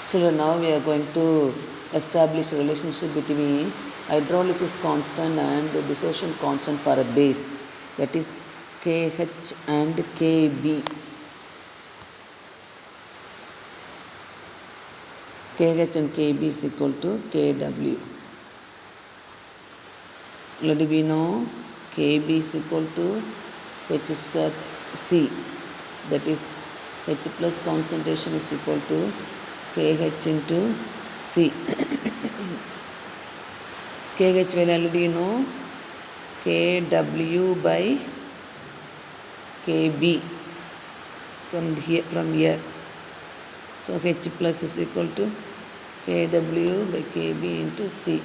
So now we are going to establish a relationship between hydrolysis constant and dissociation constant for a base, that is KH and KB. KH and KB is equal to KW. Already we know KB is equal to H square C, that is H plus concentration is equal to KH into C. KH value already you know, KW by KB from here. So H plus is equal to KW by KB into C.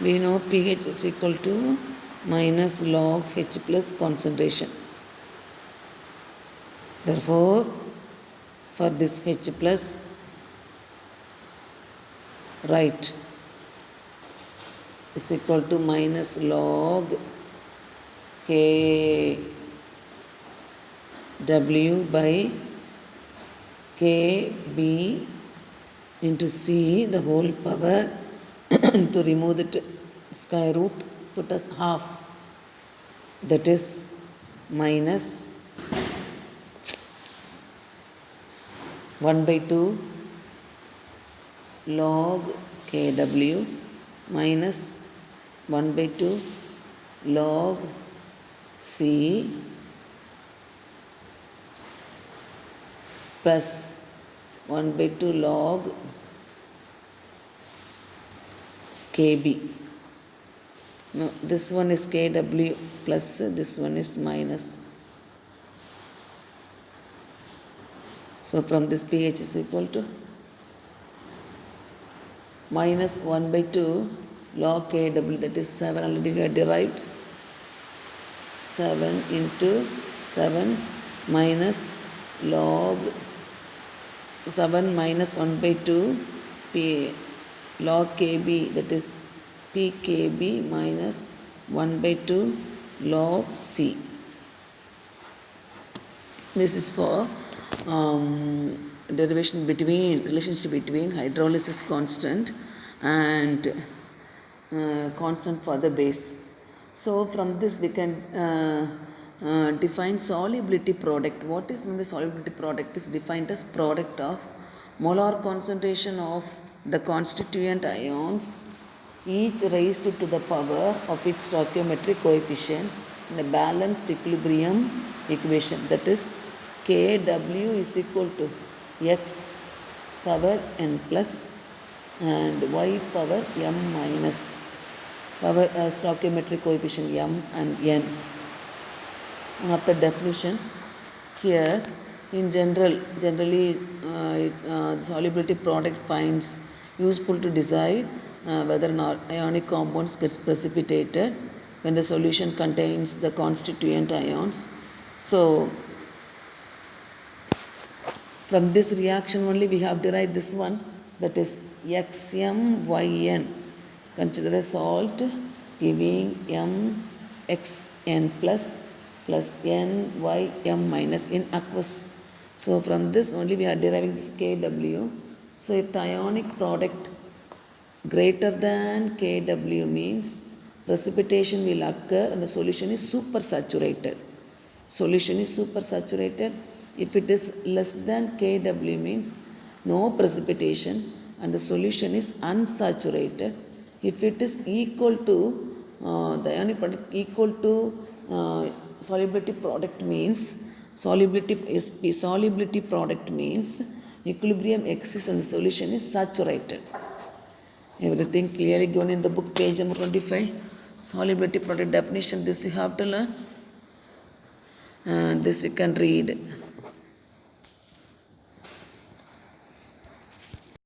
We know pH is equal to minus log H plus concentration. Therefore, for this H plus, right, is equal to minus log KW by KB into C, the whole power. To remove the square root, put as half, that is minus 1 by 2 log KW minus 1 by 2 log C plus 1 by 2 log KB. No, this one is KW plus, this one is minus. So from this pH is equal to minus 1 by 2 log KW, that is 7, already we have derived. 7 into 7 minus log 7 minus 1 by 2 P log KB, that is PKB minus 1 by 2 log C. This is for relationship between hydrolysis constant and constant for the base. So from this we can define solubility product. What is meant by solubility product is defined as product of molar concentration of the constituent ions, each raised to the power of its stoichiometric coefficient in a balanced equilibrium equation, that is KW is equal to X power n plus and Y power m minus power stoichiometric coefficient m and n. One of the definition here, in generally solubility product finds useful to decide whether an ionic compound gets precipitated when the solution contains the constituent ions. So from this reaction only we have derived this one, that is XmYn. Consider a salt giving MXn plus NYm minus in aqueous. So from this only we are deriving this KW. So if the ionic product greater than KW means precipitation will occur and the solution is supersaturated. Solution is supersaturated. If it is less than KW means no precipitation and the solution is unsaturated. If it is equal to the ionic product equal to solubility product means solubility product means equilibrium exists and the solution is saturated. Everything clearly given in the book, page number 25. Solubility product definition, this you have to learn. And this you can read.